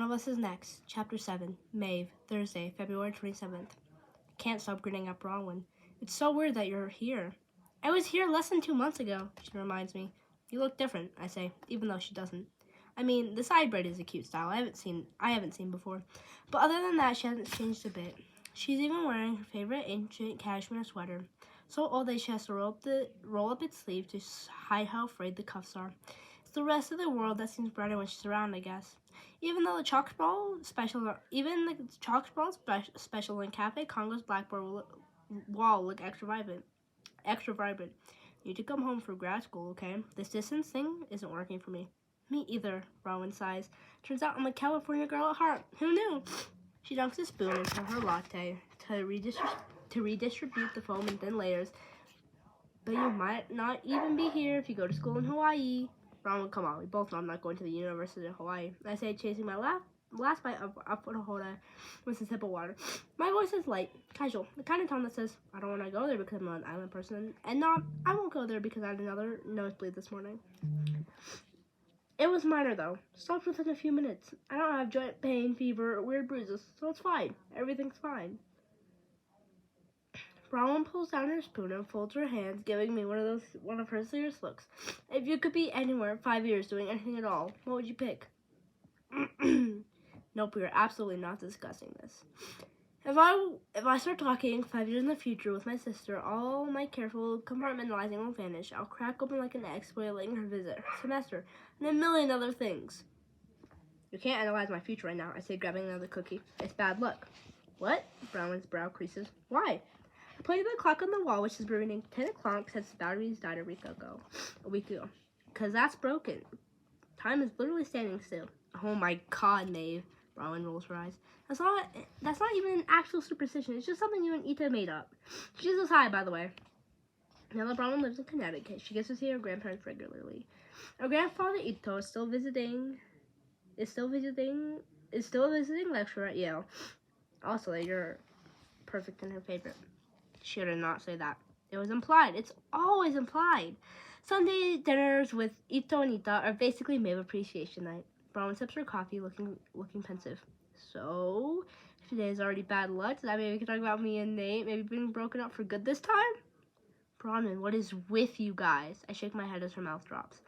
of Us is next. Chapter 7. Maeve. Thursday, February 27th. Can't stop grinning at Bronwyn. It's so weird that you're here. I was here less than 2 months ago, she reminds me. You look different, I say, even though she doesn't. I mean, the side braid is a cute style I haven't seen before. But other than that, she hasn't changed a bit. She's even wearing her favorite ancient cashmere sweater. So old that she has to roll up its sleeve to hide how frayed the cuffs are. It's the rest of the world that seems brighter when she's around, I guess. Even the Chalkball special in Cafe Congo's blackboard wall look extra vibrant. Need to come home for grad school, okay? This distance thing isn't working for me. Me either, Rowan sighs. Turns out I'm a California girl at heart. Who knew? She dunks a spoon into her latte to redistribute the foam in thin layers. But you might not even be here if you go to school in Hawaii. Rowan, come on, we both know I'm not going to the University of Hawaii. I say, chasing my last bite of Apotehoda with a sip of water. My voice is light, casual, the kind of tone that says, I don't want to go there because I'm an island person, and not, I won't go there because I had another nosebleed this morning. It was minor, though. Stopped within a few minutes. I don't have joint pain, fever, or weird bruises, so it's fine. Everything's fine. Bronwyn pulls down her spoon and folds her hands, giving me one of her serious looks. If you could be anywhere 5 years doing anything at all, what would you pick? Nope, we are absolutely not discussing this. If I start talking 5 years in the future with my sister, all my careful compartmentalizing will vanish. I'll crack open like an egg, spoiling her visit, her semester, and a million other things. You can't analyze my future right now, I say, grabbing another cookie. It's bad luck. What? Bronwyn's brow creases. Why? I pointed the clock on the wall, which is reading 10 o'clock since the batteries died a week ago. Because that's broken. Time is literally standing still. Oh my god, Maeve. Bronwyn rolls her eyes. That's not even an actual superstition. It's just something you and Ita made up. She's just high, by the way. Now that Bronwyn lives in Connecticut, she gets to see her grandparents regularly. Her grandfather Ito is still a visiting lecturer at Yale. Also, you're perfect and her favorite. She did not say that. It was implied. It's always implied. Sunday dinners with Ito and Ita are basically Maeve appreciation night. Bronwyn sips her coffee, looking pensive. So, if today is already bad luck, does that mean we can talk about me and Nate maybe being broken up for good this time? Bronwyn, what is with you guys? I shake my head as her mouth drops.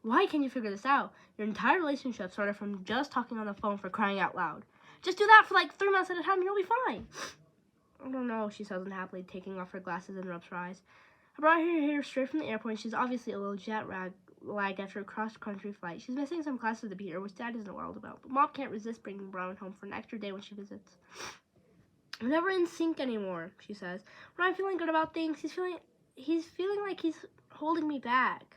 Why can't you figure this out? Your entire relationship started from just talking on the phone, for crying out loud. Just do that for like 3 months at a time and you'll be fine. I don't know, she says unhappily, taking off her glasses and rubs her eyes. I brought her here straight from the airport and she's obviously a little jet-lagged after a cross-country flight. She's missing some classes to be here, which Dad isn't wild about. But Mom can't resist bringing Bronwyn home for an extra day when she visits. We're never in sync anymore, she says. When I'm feeling good about things, he's feeling like he's holding me back.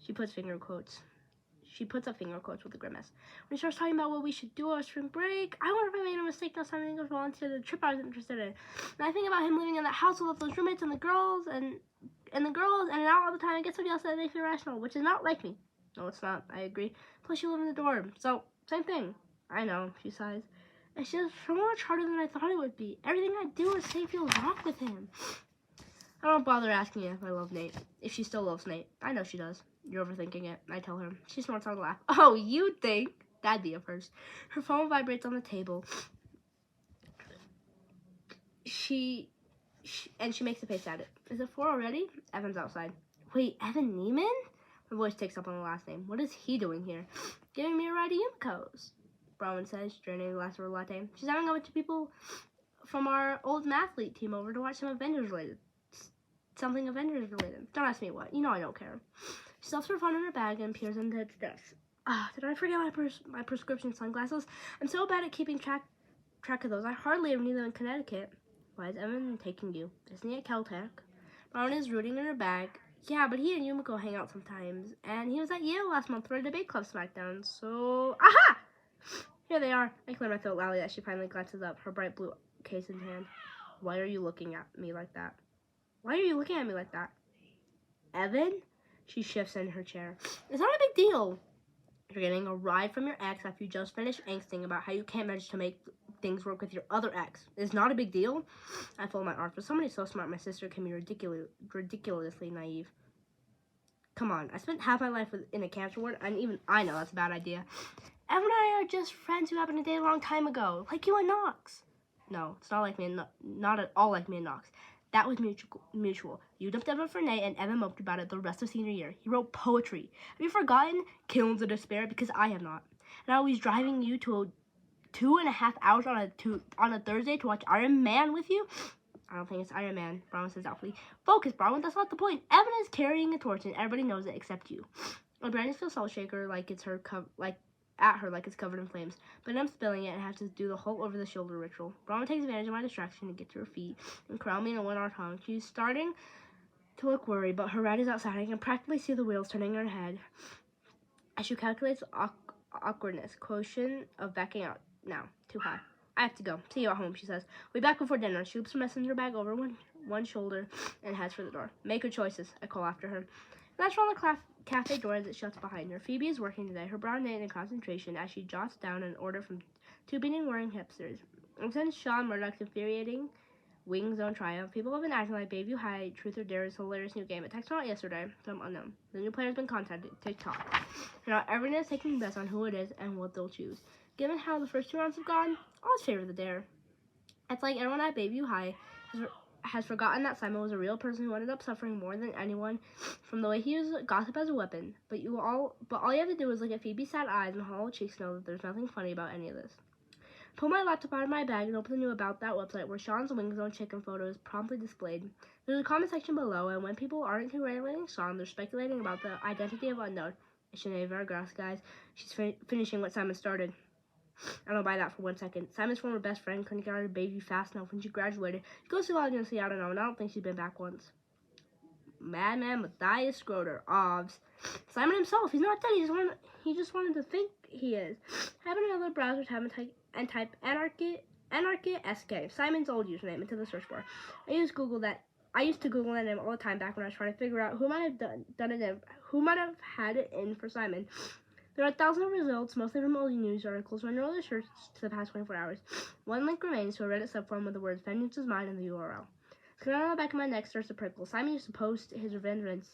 She puts up finger quotes with a grimace. When he starts talking about what we should do over spring break, I wonder if I made a mistake last time I didn't go volunteer the trip I was interested in. And I think about him living in that house with all those roommates and the girls and out all the time. I get somebody else that makes me irrational, which is not like me. No, it's not. I agree. Plus, you live in the dorm, so same thing. I know, she sighs. It's just so much harder than I thought it would be. Everything I do or say feels wrong with him. I don't bother asking if I love Nate. If she still loves Nate. I know she does. You're overthinking it, I tell her. She snorts on a laugh. Oh, you think? That'd be a first. Her phone vibrates on the table. She makes a face at it. Is it 4 already? Evan's outside. Wait, Evan Neiman? My voice takes up on the last name. What is he doing here? Giving me a ride to Yumiko's, Bronwyn says, draining a glass of her latte. She's having a bunch of people from our old mathlete team over to watch something Avengers related. Don't ask me what. You know I don't care. She stuffs her phone in her bag and peers into its desk. Did I forget my prescription sunglasses? I'm so bad at keeping track of those. I hardly ever need them in Connecticut. Why is Evan taking you? Isn't he at Caltech? Bronwyn is rooting in her bag. Yeah, but he and Yumiko hang out sometimes. And he was at Yale last month for a debate club smackdown, so... Aha! Here they are. I clear my throat loudly as she finally glances up, her bright blue case in hand. Why are you looking at me like that? Evan? She shifts in her chair. It's not a big deal. You're getting a ride from your ex after you just finished angsting about how you can't manage to make things work with your other ex. It's not a big deal. I fold my arms. For somebody so smart, my sister can be ridiculously naive. Come on, I spent half my life in a cancer ward, and even I know that's a bad idea. Evan and I are just friends who happened to date a long time ago, like you and Knox. No, it's not like me and not at all like me and Knox. That was mutual. You dumped Evan for Nate, and Evan moped about it the rest of senior year. He wrote poetry. Have you forgotten Kilns of Despair? Because I have not. And I was driving you to 2.5 hours on a Thursday to watch Iron Man with you. I don't think it's Iron Man. Bronwyn says doubtfully. Focus, Bronwyn. That's not the point. Evan is carrying a torch, and everybody knows it except you. And Brandon feels salt shaker like it's her at her like it's covered in flames. But I'm spilling it and have to do the whole over-the-shoulder ritual. Bronwyn takes advantage of my distraction to get to her feet and crown me in a one-hour tongue. She's starting to look worried, but her ride is outside. I can practically see the wheels turning in her head as she calculates awkwardness. Quotient of backing out. Now, too high. I have to go. See you at home, she says. We'll be back before dinner. She loops her messenger bag over one shoulder and heads for the door. Make good choices, I call after her. That's from the cafe door as it shuts behind her. Phoebe is working today, her brow knit in concentration as she jots down an order from two beating-wearing hipsters. And since Sean Murdoch's infuriating Wing Zone Triumph, people have been acting like Bayview High Truth or Dare's hilarious new game. It texted out yesterday, some unknown. The new player has been contacted, TikTok. Now everyone is taking bets on who it is and what they'll choose. Given how the first 2 rounds have gone, I always favor the Dare. It's like everyone at Bayview High has forgotten that Simon was a real person who ended up suffering more than anyone from the way he used gossip as a weapon. But all you have to do is look at Phoebe's sad eyes and hollow cheeks to know that there's nothing funny about any of this. Pull my laptop out of my bag and open the new About That website where Sean's Wing Zone chicken photo is promptly displayed. There's a comment section below, and when people aren't congratulating Sean, they're speculating about the identity of unknown. It's Sinead Vergras, guys. She's finishing what Simon started. I don't buy that for 1 second. Simon's former best friend couldn't get out of Bayview fast enough when she graduated. She goes to law agency, I don't know, and I don't think she's been back once. Madman Matthias Schroeder, OBS. Simon himself, he's not dead, he just wanted to think he is. Have another browser tab and type anarchy SK, Simon's old username, into the search bar. I used to Google that name all the time back when I was trying to figure out who might have had it in for Simon. There are thousands of results, mostly from old news articles, run all the search to the past 24 hours. One link remains to a Reddit subforum with the words "Vengeance is mine" in the URL. Skin on the back of my neck starts to prickle. Simon used to post his revenge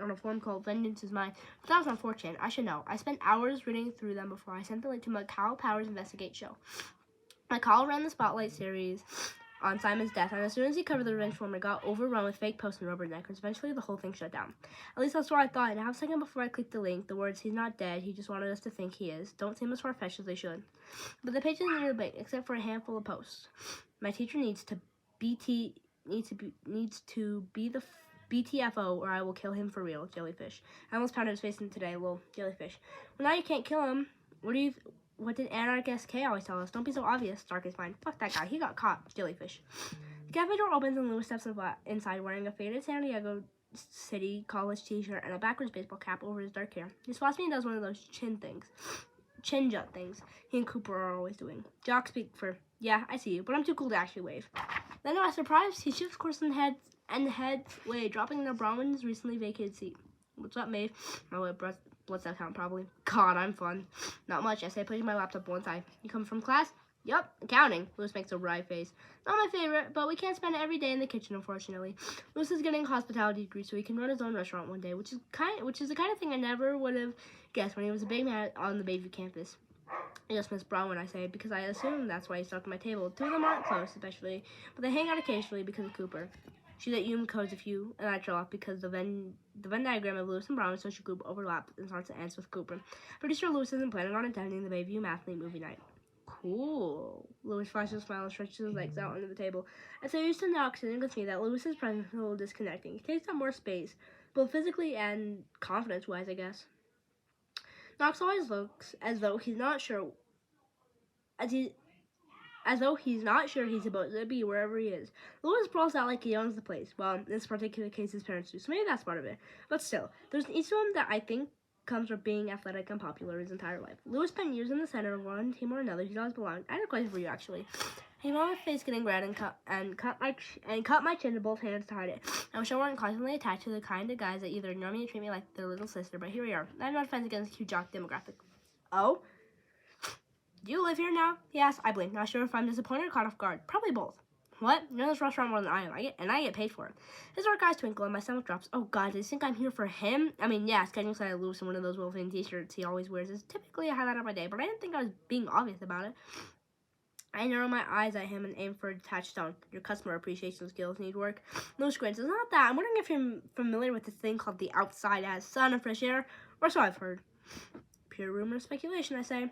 on a forum called Vengeance is Mine, but that was on 4chan. I should know. I spent hours reading through them before I sent the link to Macau Powers Investigate show. Macau ran the Spotlight series on Simon's death, and as soon as he covered the revenge forum, it got overrun with fake posts and rubberneckers. Eventually, the whole thing shut down. At least that's what I thought, and a half second before I clicked the link, the words, "He's not dead, he just wanted us to think he is," don't seem as far-fetched as they should. But the pages needed a break, except for a handful of posts. My teacher needs to be the BTFO, or I will kill him for real, Jellyfish. I almost pounded his face in today, little Jellyfish. Well, now you can't kill him. What did Anarch SK always tell us? Don't be so obvious. Dark is fine. Fuck that guy. He got caught. Jellyfish. The cafe door opens and Louis steps inside wearing a faded San Diego City college t-shirt and a backwards baseball cap over his dark hair. He spots me and does one of those chin jut things he and Cooper are always doing. Jock speak for, "Yeah, I see you, but I'm too cool to actually wave." Then to my surprise, he shifts course and heads away, dropping into Bronwyn's recently vacated seat. "What's up, Maeve?" "Oh, blood cell count, probably." "God, I'm fun." "Not much," I say, putting my laptop one side. "You come from class?" "Yup, accounting." Louis makes a wry face. "Not my favorite, but we can't spend every day in the kitchen, unfortunately. Louis is getting a hospitality degree so he can run his own restaurant one day, which is the kind of thing I never would have guessed when he was a big man on the Bayview campus. I just miss Bronwyn, I say, because I assume that's why he stuck at my table. Two of them aren't close, especially, but they hang out occasionally because of Cooper. She's at Hume Codes a few, and I draw off because the Venn diagram of Lewis and Bronwyn's social group overlaps and starts to end with Cooper. Pretty sure Lewis isn't planning on attending the Bayview Mathlete movie night. Cool. Lewis flashes a smile and stretches his legs out under the table. As I used to Knox sitting with me that Lewis's presence is a little disconnecting. He takes up more space, both physically and confidence-wise, I guess. Knox always looks as though he's not sure he's supposed to be wherever he is. Lewis sprawls out like he owns the place. Well, in this particular case, his parents do, so maybe that's part of it. But still, there's each of them that I think comes from being athletic and popular his entire life. Lewis spent years in the center of one team or another. He's always belonged. I had a question for you, actually. I came on my face getting red and cut my chin to both hands to hide it. I wish I weren't constantly attached to the kind of guys that either ignore me or treat me like their little sister, but here we are. I have no defense against the cute jock demographic. Oh? Do you live here now? He asked. I blinked, not sure if I'm disappointed or caught off guard. Probably both. What? You know this restaurant more than I am. I get paid for it. His dark eyes twinkle and my stomach drops. Oh God, does he think I'm here for him? I mean, yeah, getting inside of Lewis in one of those Wolverine t-shirts he always wears is typically a highlight of my day, but I didn't think I was being obvious about it. I narrow my eyes at him and aim for a detached tone. Your customer appreciation skills need work. Lewis grins. It's not that. I'm wondering if you're familiar with this thing called the outside as sun and fresh air, or so I've heard. Pure rumor and speculation, I say.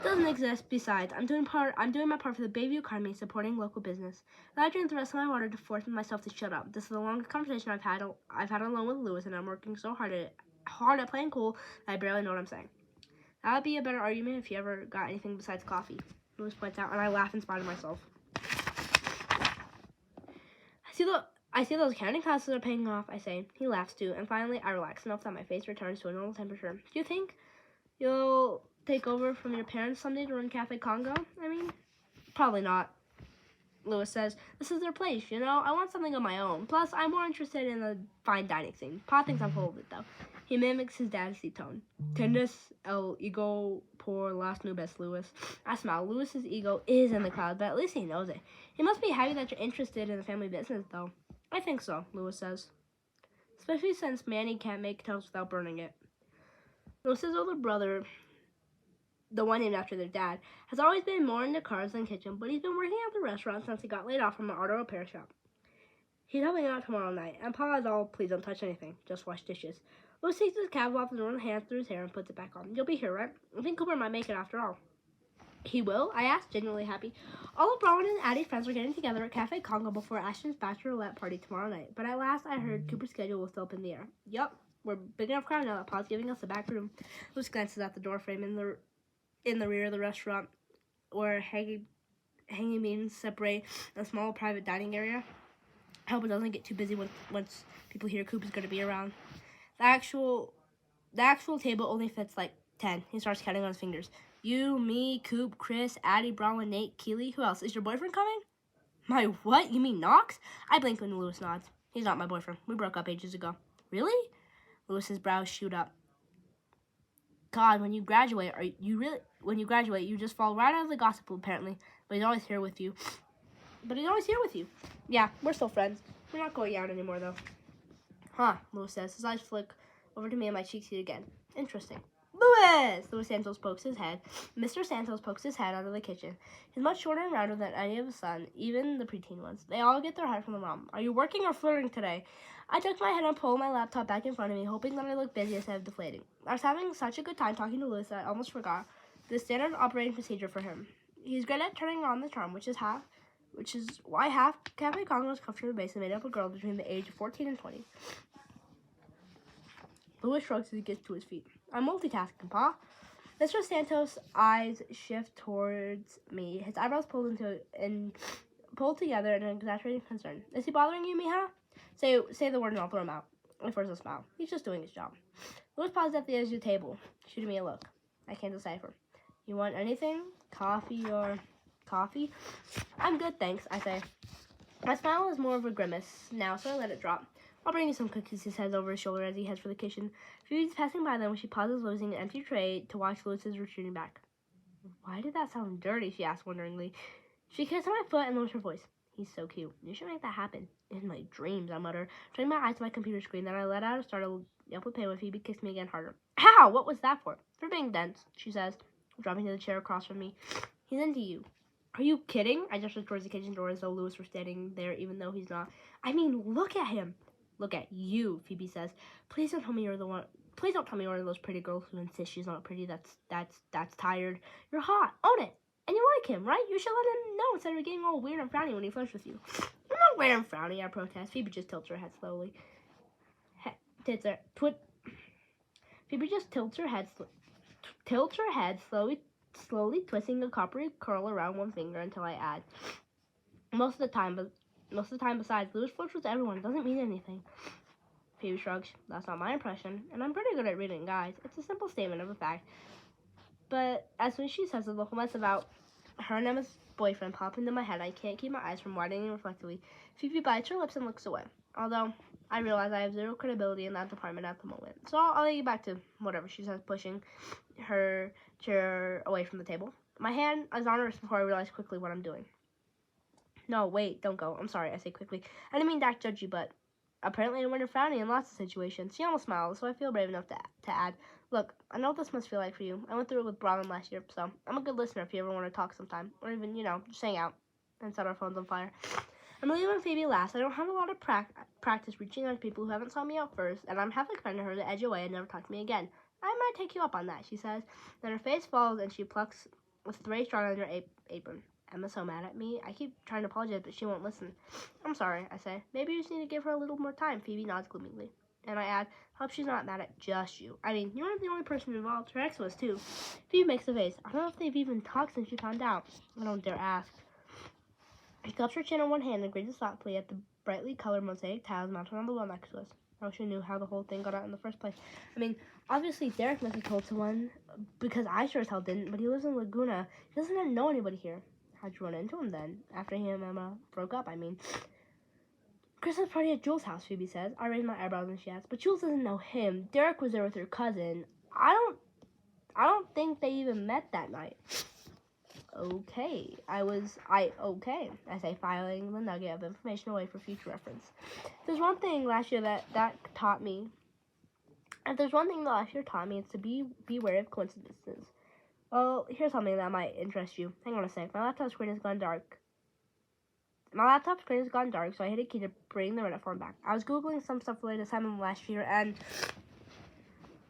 Doesn't exist. Besides, I'm doing my part for the Bayview economy, supporting local business. Then I drink the rest of my water to force myself to shut up. This is the longest conversation I've had alone with Lewis, and I'm working so hard at playing cool that I barely know what I'm saying. That would be a better argument if you ever got anything besides coffee. Lewis points out, and I laugh in spite of myself. I see those accounting classes are paying off, I say. He laughs too, and finally I relax enough that my face returns to a normal temperature. Do you think you'll take over from your parents someday to run Cafe Congo? I mean, probably not. Lewis says, this is their place, you know? I want something of my own. Plus, I'm more interested in the fine dining scene. Pa thinks I'm full of it, though. He mimics his dad's deep tone. Tienes el ego por las nubes, Lewis. I smile. Lewis's ego is in the clouds, but at least he knows it. He must be happy that you're interested in the family business, though. I think so, Lewis says. Especially since Manny can't make toast without burning it. Lewis's older brother, the one named after their dad, has always been more into cars than kitchen, but he's been working at the restaurant since he got laid off from an auto repair shop. He's helping out tomorrow night, and Pa is all, please don't touch anything, just wash dishes. Lewis takes his cap off and runs hands through his hair and puts it back on. You'll be here, right? I think Cooper might make it after all. He will? I asked, genuinely happy. All of Bronwyn and Addie's friends are getting together at Cafe Congo before Ashton's bachelorette party tomorrow night, but at last I heard Cooper's schedule was still up in the air. Yup, we're big enough crowd now that Pa's giving us a back room. Lewis glances at the door frame in the rear of the restaurant, where hanging beams separate a small private dining area. I hope it doesn't get too busy once people hear Coop is going to be around. The actual table only fits like 10. He starts counting on his fingers. You, me, Coop, Chris, Addie, Bronwyn, Nate, Keely. Who else? Is your boyfriend coming? My what? You mean Knox? I blink when Lewis nods. He's not my boyfriend. We broke up ages ago. Really? Lewis's brows shoot up. God, when you graduate, you just fall right out of the gossip loop, apparently. But he's always here with you. Yeah, we're still friends. We're not going out anymore, though. Huh, Lewis says. His eyes flick over to me and my cheeks heat again. Interesting. Lewis Santos pokes his head. Mr. Santos pokes his head out of the kitchen. He's much shorter and rounder than any of his sons, even the preteen ones. They all get their height from the mom. Are you working or flirting today? I tuck my head and pull my laptop back in front of me, hoping that I look busy instead of deflating. I was having such a good time talking to Lewis that I almost forgot the standard operating procedure for him. He's great at turning on the charm, which is why half Cafe Congo's customer base is made up of girls between the age of 14 and 20. Lewis shrugs as he gets to his feet. I'm multitasking, Pa. Mr. Santos' eyes shift towards me. His eyebrows pulled together in an exaggerated concern. Is he bothering you, Mija? Say the word and I'll throw him out. I force a smile. He's just doing his job. Lewis pauses at the edge of the table, shooting me a look. I can't decipher. You want anything? Coffee? I'm good, thanks, I say. My smile is more of a grimace now, so I let it drop. I'll bring you some cookies, he says over his shoulder as he heads for the kitchen. Phoebe's passing by them when she pauses, losing an empty tray to watch Lewis's retreating back. Why did that sound dirty? She asked wonderingly. She kissed my foot and lowers her voice. He's so cute. You should make that happen. In my dreams, I mutter, turning my eyes to my computer screen. Then I let out a startled yelp of pain when Phoebe kissed me again harder. Ow! What was that for? For being dense, she says, dropping to the chair across from me. He's into you. Are you kidding? I gestured towards the kitchen door as though Lewis were standing there, even though he's not. I mean, look at him. Look at you, Phoebe says. Please don't tell me you're the one. Please don't tell me you're one of those pretty girls who insists she's not pretty. That's tired. You're hot. Own it. And you like him, right? You should let him know instead of getting all weird and frowny when he flirts with you. I'm not weird and frowny, I protest. Phoebe just tilts her head slowly. Phoebe just tilts her head slowly twisting a coppery curl around one finger until I add. Most of the time, besides, Lewis flirts with everyone. It doesn't mean anything. Phoebe shrugs. That's not my impression, and I'm pretty good at reading guys. It's a simple statement of a fact. But as soon as she says it, the whole mess about her and Emma's boyfriend pop into my head. I can't keep my eyes from widening reflectively. Phoebe bites her lips and looks away. Although I realize I have zero credibility in that department at the moment. So I'll let you back to whatever she says, pushing her chair away from the table. My hand is on her wrist before I realize quickly what I'm doing. No, wait, don't go. I'm sorry, I say quickly. I didn't mean to act judgy, but apparently I went frowny in lots of situations. She almost smiled, so I feel brave enough to add. Look, I know what this must feel like for you. I went through it with Bronwyn last year, so I'm a good listener if you ever want to talk sometime. Or even, just hang out and set our phones on fire. I'm really when Phoebe laughs. I don't have a lot of practice reaching out to people who haven't sought me out first, and I'm halfway kind of her to edge away and never talk to me again. I might take you up on that, she says. Then her face falls and she plucks with three straws on her apron. Emma's so mad at me. I keep trying to apologize, but she won't listen. I'm sorry, I say. Maybe you just need to give her a little more time. Phoebe nods gloomily. And I add, hope she's not mad at just you. I mean, you're not the only person involved. Her ex was too. Phoebe makes a face. I don't know if they've even talked since she found out. I don't dare ask. She cups her chin in one hand and gazes thoughtfully at the brightly colored mosaic tiles mounted on the wall next to us. I wish I knew how the whole thing got out in the first place. I mean, obviously Derek must have told someone, because I sure as hell didn't, but he lives in Laguna. He doesn't know anybody here. How'd you run into him then? After he and Emma broke up, I mean. Christmas party at Jules' house, Phoebe says. I raise my eyebrows and she asks, but Jules doesn't know him. Derek was there with her cousin. I don't think they even met that night. Okay. Okay, I say, filing the nugget of information away for future reference. There's one thing last year that taught me. If there's one thing that last year taught me, it's to be wary of coincidences. Well, here's something that might interest you. Hang on a sec. My laptop screen has gone dark. So I hit a key to bring the Reddit form back. I was Googling some stuff related to Simon last year, and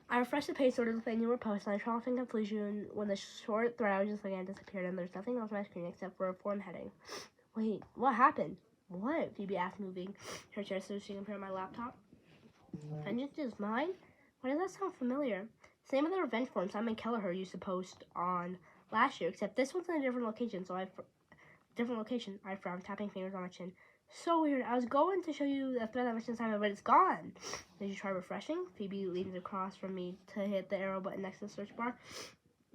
I refreshed the page sorted with a newer post, and I tried off in conclusion when the short thread I was just looking at disappeared, and there's nothing else on my screen except for a form heading. Wait, what happened? What? Phoebe asked, moving her chair so she can compare my laptop. Vengeance is mine? Why does that sound familiar? Same with the revenge form Simon Kelleher used to post on last year, except this one's in a different location, I frowned, tapping fingers on my chin. So weird. I was going to show you the thread that mentioned Simon, but it's gone. Did you try refreshing? Phoebe leans across from me to hit the arrow button next to the search bar.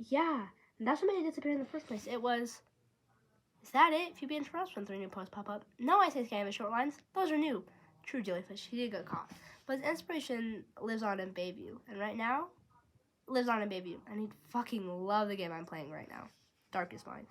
Yeah, and that's what made it disappear in the first place. It was... Is that it? Phoebe interrupts when 3 new posts pop up. No, I say, scanning the short lines. Those are new. True, jellyfish. He did get caught. But his inspiration lives on in Bayview. And right now, lives on in Bayview. And he'd fucking love the game I'm playing right now. Darkest Mind.